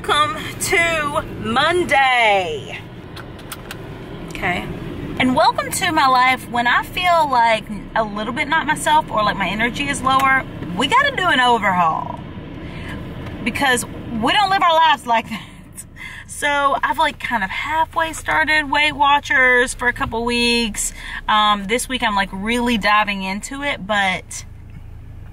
welcome to Monday. Okay. And welcome to my life when I feel like a little bit not myself or like my energy is lower. We got to do an overhaul because we don't live our lives like that. So I've like kind of halfway started Weight Watchers for a couple weeks. This week I'm like really diving into it, but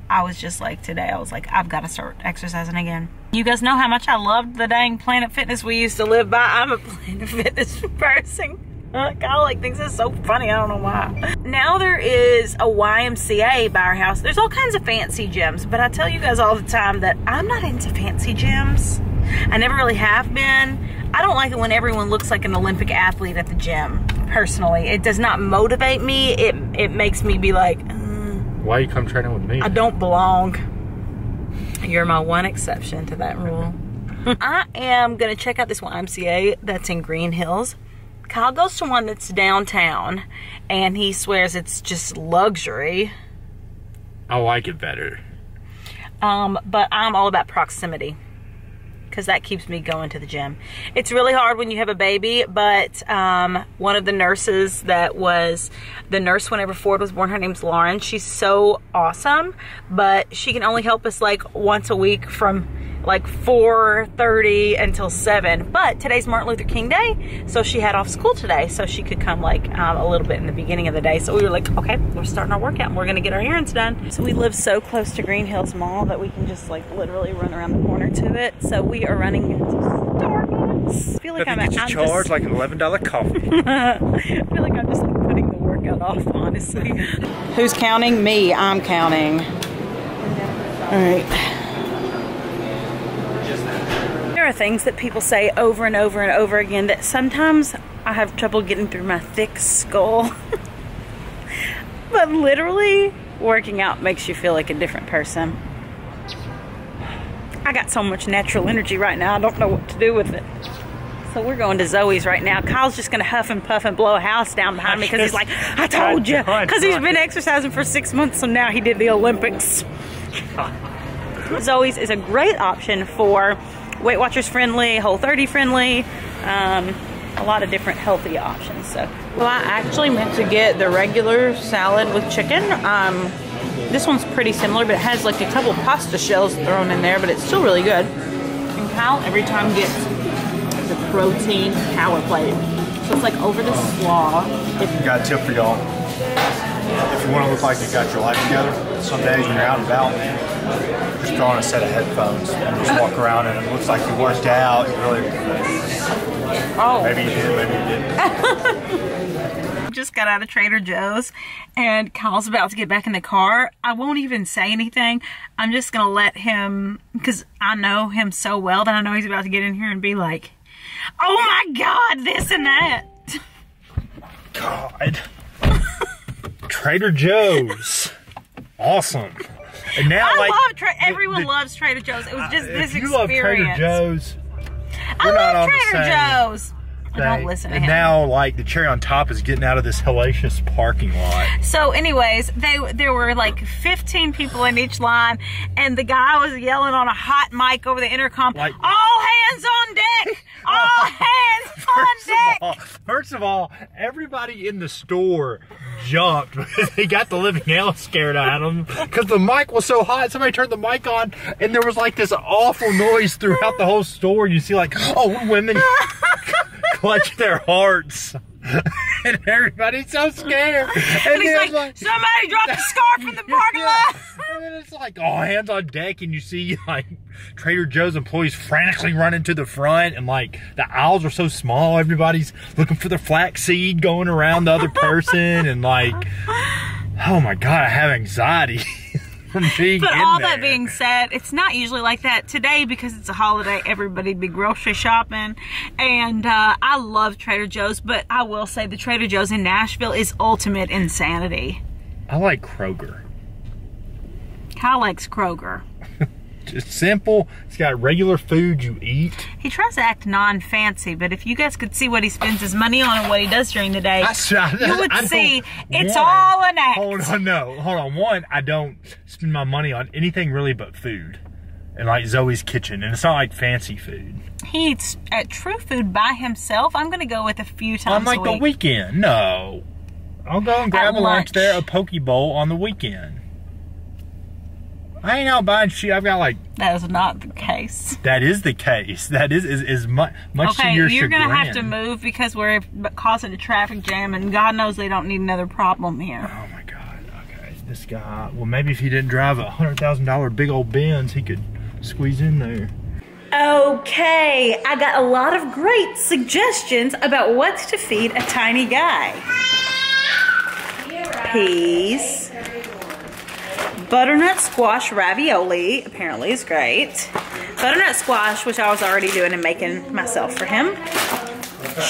I was just like today, I was like, I've got to start exercising again. You guys know how much I loved the dang Planet Fitness we used to live by. I'm a Planet Fitness person. Kyle like thinks it's so funny, I don't know why. Now there is a YMCA by our house. There's all kinds of fancy gyms, but I tell you guys all the time that I'm not into fancy gyms. I never really have been. I don't like it when everyone looks like an Olympic athlete at the gym, personally. It does not motivate me. It makes me be like, why you come training with me? I don't belong. You're my one exception to that rule. I am gonna check out this YMCA that's in Green Hills. Kyle goes to one that's downtown, and he swears it's just luxury. I like it better. But I'm all about proximity, because that keeps me going to the gym. It's really hard when you have a baby, but one of the nurses that was the nurse whenever Ford was born, her name's Lauren. She's so awesome, but she can only help us like once a week from like 4:30 until 7. But today's Martin Luther King Day, so she had off school today, so she could come like a little bit in the beginning of the day. So we were like, okay, we're starting our workout and we're gonna get our errands done. So we live so close to Green Hills Mall that we can just like literally run around the corner to it. So we are running into Starbucks. I feel like I'm charged like an $11 coffee. I feel like I'm just like putting the workout off, honestly. Who's counting? Me. I'm counting. All right. There are things that people say over and over and over again that sometimes I have trouble getting through my thick skull. But literally, working out makes you feel like a different person. I got so much natural energy right now, I don't know what to do with it. So we're going to Zoe's right now. Kyle's just gonna huff and puff and blow a house down behind me because he's like, I told you. Because he's been exercising for 6 months, so now he did the Olympics. Zoe's is a great option for Weight Watchers friendly, Whole30 friendly, a lot of different healthy options. So, well, I actually meant to get the regular salad with chicken. This one's pretty similar, but it has like a couple pasta shells thrown in there, but it's still really good. And Kyle every time gets the protein power plate. So it's like over the slaw. Got a tip for y'all. If you want to look like you got your life together, some days when you're out and about, just throw on a set of headphones and just walk around and it looks like you worked out. You really, maybe you did, maybe you didn't. Just got out of Trader Joe's and Kyle's about to get back in the car. I won't even say anything. I'm just gonna let him, because I know him so well that I know he's about to get in here and be like, oh my God, this and that. God. Trader Joe's. Awesome. And now, I like, love everyone loves Trader Joe's. It was just this if you experience. love Trader Joe's, I love Trader Joe's. I don't listen to him. And now, like, the cherry on top is getting out of this hellacious parking lot. So, anyways, there were like 15 people in each line, and the guy was yelling on a hot mic over the intercom, like, all hands on deck! All hands on deck! First of all, everybody in the store jumped because they got the living hell scared out of them because the mic was so hot. Somebody turned the mic on, and there was like this awful noise throughout the whole store. You see, like, oh, women clutch their hearts. And everybody's so scared. And he's like, somebody dropped a scarf in the parking lot. And then it's like all hands on deck, and you see like Trader Joe's employees frantically running to the front, and like the aisles are so small, everybody's looking for the flaxseed going around the other person, and like, oh my God, I have anxiety. But all that being said, it's not usually like that. Today, because it's a holiday, everybody'd be grocery shopping. And I love Trader Joe's, but I will say the Trader Joe's in Nashville is ultimate insanity. I like Kroger. Kyle likes Kroger. Just simple. It's got regular food you eat. He tries to act non-fancy, but if you guys could see what he spends his money on and what he does during the day, you would see it's all an act. Hold on. One, I don't spend my money on anything really but food. And like Zoe's Kitchen, and it's not like fancy food. He eats at True Food by himself. I'm gonna go with a few times on like a week. the weekend. No, I'll go and grab a lunch there, a poke bowl on the weekend. I ain't out buying shit. I've got like. That is not the case. That is the case. That is much to your Okay, you're chagrin. gonna have to move because we're causing a traffic jam, and God knows they don't need another problem here. Oh my God. Okay, this guy. Well, maybe if he didn't drive a $100,000 big old Benz, he could squeeze in there. Okay, I got a lot of great suggestions about what to feed a tiny guy. Peas. Butternut squash ravioli apparently is great. Butternut squash, which I was already doing and making myself for him.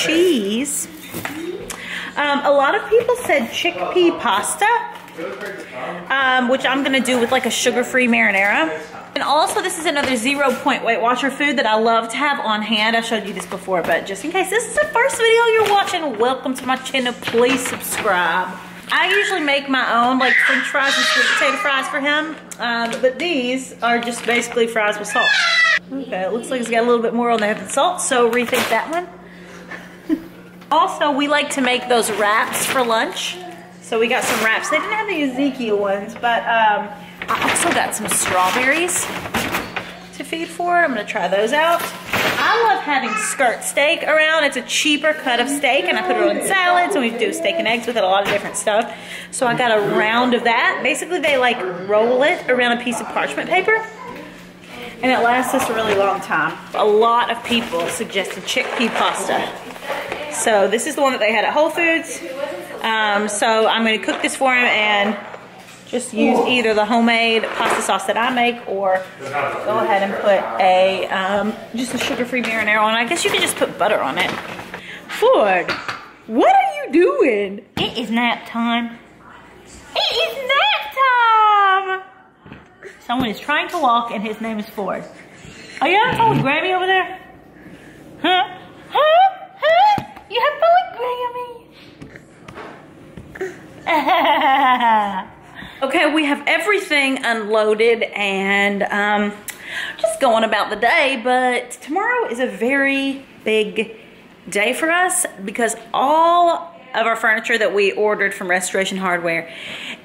Cheese. A lot of people said chickpea pasta, which I'm gonna do with like a sugar-free marinara. And also this is another 0 point Weight Watcher food that I love to have on hand. I've showed you this before, but just in case this is the first video you're watching, welcome to my channel. Please subscribe. I usually make my own like French fries and sweet potato fries for him, but these are just basically fries with salt. Okay, it looks like it's got a little bit more on there than salt, so rethink that one. Also, we like to make those wraps for lunch. So we got some wraps. They didn't have the Ezekiel ones, but I also got some strawberries to feed for. I'm gonna try those out. I love having skirt steak around. It's a cheaper cut of steak, and I put it on salads, and we do steak and eggs with it, a lot of different stuff. So I got a round of that. Basically, they like roll it around a piece of parchment paper, and it lasts us a really long time. A lot of people suggested chickpea pasta. So this is the one that they had at Whole Foods. So I'm gonna cook this for him and just use either the homemade pasta sauce that I make, or go ahead and put a just a sugar-free marinara on. I guess you could just put butter on it. Ford, what are you doing? It is nap time. It is nap time! Someone is trying to walk and his name is Ford. Are you having fun with Grammy over there? Huh? Huh? Huh? You having fun with Grammy? Okay, we have everything unloaded and just going about the day, but tomorrow is a very big day for us because all of our furniture that we ordered from Restoration Hardware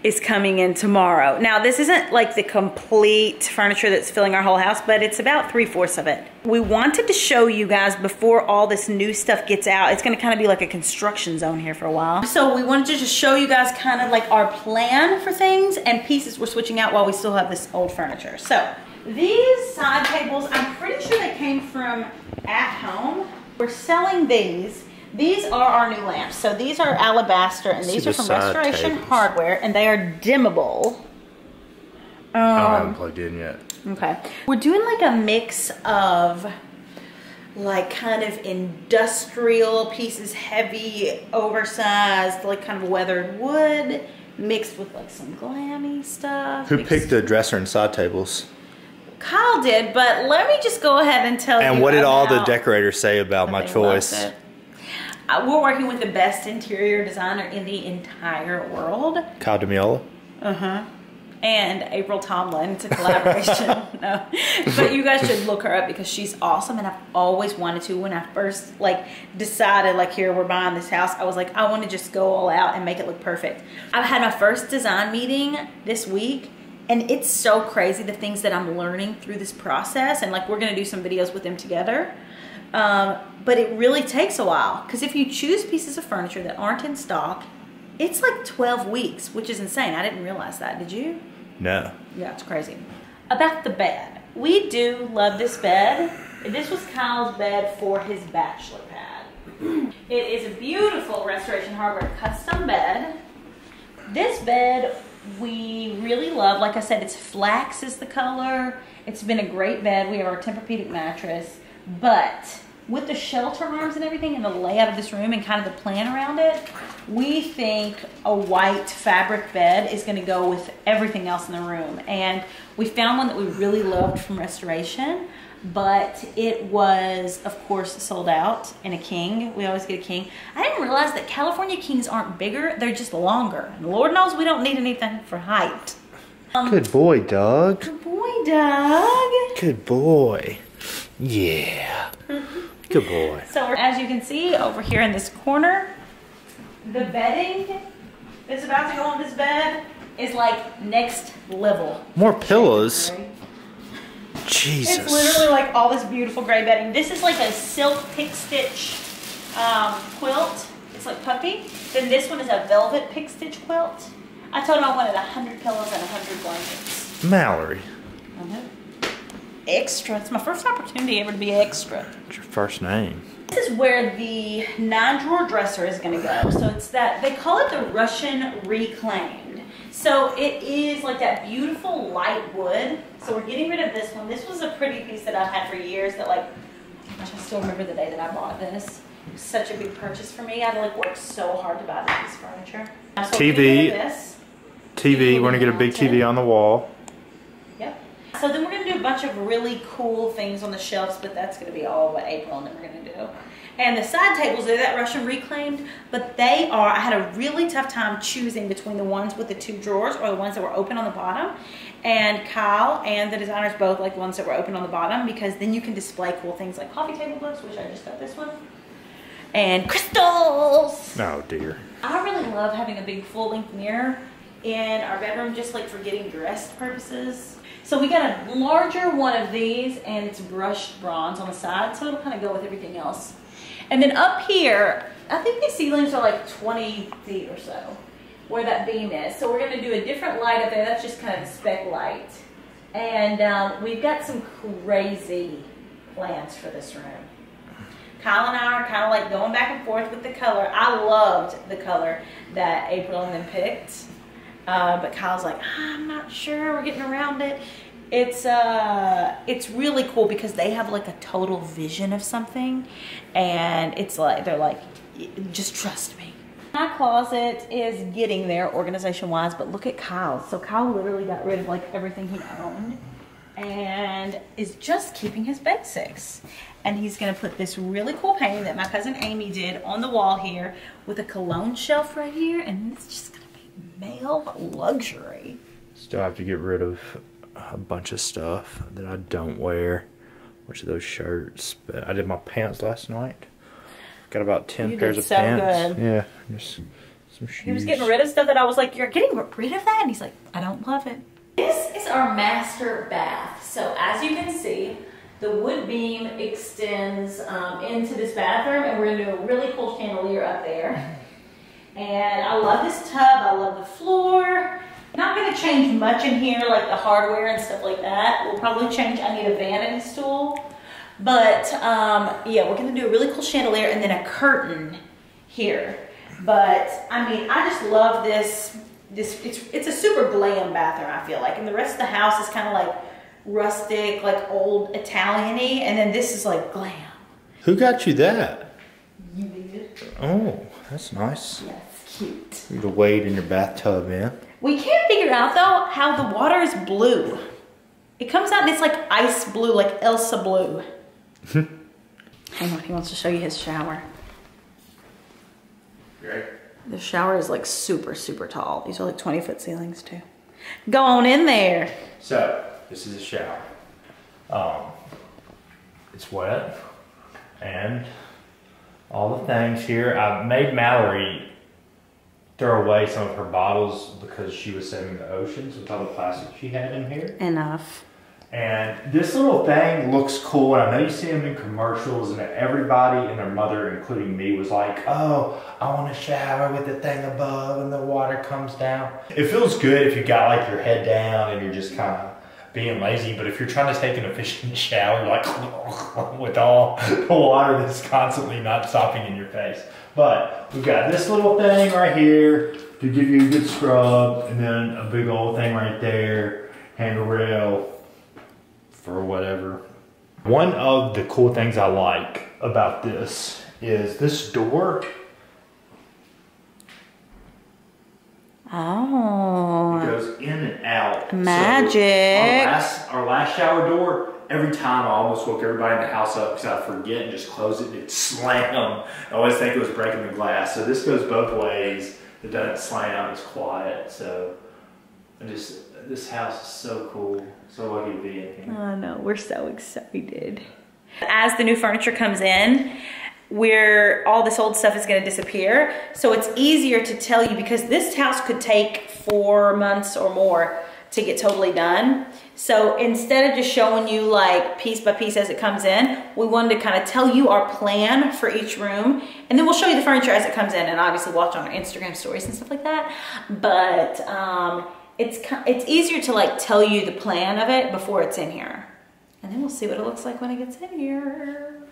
is coming in tomorrow. Now, this isn't like the complete furniture that's filling our whole house, but it's about 3/4 of it. We wanted to show you guys before all this new stuff gets out. It's gonna kind of be like a construction zone here for a while. So we wanted to just show you guys kind of like our plan for things and pieces we're switching out while we still have this old furniture. So these side tables, I'm pretty sure they came from At Home. We're selling these. These are our new lamps. So these are alabaster, and these are from Restoration Hardware, and they are dimmable. I haven't plugged in yet. Okay. We're doing like a mix of like kind of industrial pieces, heavy, oversized, like kind of weathered wood, mixed with like some glammy stuff. Who picked the dresser and side tables? Kyle did, but let me just go ahead and tell you. And what did all the decorators say about my choice? We're working with the best interior designer in the entire world. Kyle DeMiola? Uh-huh. And April Tomlin. It's a collaboration. No. But you guys should look her up because she's awesome, and I've always wanted to. When I first like decided like, here, we're buying this house, I was like, I want to just go all out and make it look perfect. I've had my first design meeting this week, and it's so crazy the things that I'm learning through this process, and like we're gonna do some videos with them together. But it really takes a while, because if you choose pieces of furniture that aren't in stock, it's like 12 weeks, which is insane. I didn't realize that. Did you? No. Yeah, it's crazy. About the bed. We do love this bed. This was Kyle's bed for his bachelor pad. It is a beautiful Restoration Hardware custom bed. This bed we really love. Like I said, it's flax is the color. It's been a great bed. We have our Tempur-Pedic mattress, but with the shelter arms and everything and the layout of this room and kind of the plan around it, we think a white fabric bed is going to go with everything else in the room. And we found one that we really loved from Restoration, but it was, of course, sold out in a king. We always get a king. I didn't realize that California kings aren't bigger, they're just longer. And Lord knows we don't need anything for height. Good boy, Doug. Good boy, Doug. Good boy. Yeah. Good boy. So as you can see over here in this corner, the bedding that's about to go on this bed is like next level. More pillows. Jesus. It's literally like all this beautiful gray bedding. This is like a silk pick stitch quilt. It's like puffy. Then this one is a velvet pick stitch quilt. I told him I wanted 100 pillows and 100 blankets. Mallory. Extra. It's my first opportunity ever to be extra. What's your first name? This is where the 9-drawer dresser is going to go. So it's that, they call it the Russian Reclaimed. So it is like that beautiful light wood. So we're getting rid of this one. This was a pretty piece that I've had for years that like, I still remember the day that I bought this. It was such a big purchase for me. I had to like work so hard to buy this piece of furniture. So TV, we're going to get a big TV on the wall. Yep. So then we're going to do a bunch of really cool things on the shelves, but that's going to be all what April and then we're going to do. And the side tables, they're that Russian Reclaimed, but they are, I had a really tough time choosing between the ones with the 2 drawers or the ones that were open on the bottom. And Kyle and the designers both like the ones that were open on the bottom because then you can display cool things like coffee table books, which I just got this one, and crystals. Oh dear. I really love having a big full-length mirror in our bedroom just like for getting dressed purposes. So we got a larger one of these and it's brushed bronze on the side, so it'll kind of go with everything else. And then up here, I think these ceilings are like 20 feet or so where that beam is. So we're going to do a different light up there. That's just kind of the spec light. And we've got some crazy plans for this room. Kyle and I are kind of like going back and forth with the color. I loved the color that April and them picked. But Kyle's like, I'm not sure, we're getting around it. It's really cool because they have like a total vision of something. And it's like, they're like, just trust me. My closet is getting there organization wise, but look at Kyle. So Kyle literally got rid of like everything he owned and is just keeping his basics. And he's gonna put this really cool painting that my cousin Amy did on the wall here with a cologne shelf right here, and it's just gonna be male luxury. Still have to get rid of a bunch of stuff that I don't wear, which are those shirts. But I did my pants last night. Got about 10 pairs of pants. Good. Yeah, just some shoes. He was getting rid of stuff that I was like, you're getting rid of that? And he's like, I don't love it. This is our master bath. So as you can see, the wood beam extends into this bathroom, and we're gonna do a really cool chandelier up there. And I love this tub, I love the floor. Not gonna change much in here, like the hardware and stuff like that. We'll probably change, I need a vanity stool. But yeah, we're gonna do a really cool chandelier and then a curtain here. But I mean, I just love this. It's a super glam bathroom, I feel like. And the rest of the house is kind of like rustic, like old Italian-y. And then this is like glam. Who got you that? You did. Oh, that's nice. Yeah, it's cute. You to wade in your bathtub, man. We can't figure out though how the water is blue. It comes out and it's like ice blue, like Elsa blue. Hang on, he wants to show you his shower. Great. The shower is like super, super tall. These are like 20-foot ceilings too. Go on in there. So, this is a shower. It's wet, and all the things here. I made Mallory throw away some of her bottles because she was saving the oceans with all the plastic she had in here. Enough. And this little thing looks cool, and I know you see them in commercials, and everybody and their mother, including me, was like, oh, I want to shower with the thing above and the water comes down. It feels good if you got like your head down and you're just kind of being lazy, but if you're trying to take an efficient shower, like with all the water that's constantly not stopping in your face. But we've got this little thing right here to give you a good scrub, and then a big old thing right there, handle rail for whatever. One of the cool things I like about this is this door. Oh. It goes in and out. Magic. So our last shower door, every time I almost woke everybody in the house up because I'd forget and just close it and it'd slam. I always think it was breaking the glass. So this goes both ways. It doesn't slam, it's quiet. So This house is so cool. So lucky to be in here. I know, we're so excited. As the new furniture comes in, all this old stuff is going to disappear. So it's easier to tell you, because this house could take 4 months or more to get totally done. So instead of just showing you like piece by piece as it comes in, we wanted to kind of tell you our plan for each room, and then we'll show you the furniture as it comes in, and obviously watch on our Instagram stories and stuff like that. But it's easier to like tell you the plan of it before it's in here, and then we'll see what it looks like when it gets in here.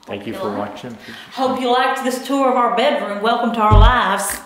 Thank you for watching. Hope you liked this tour of our bedroom. Welcome to our lives.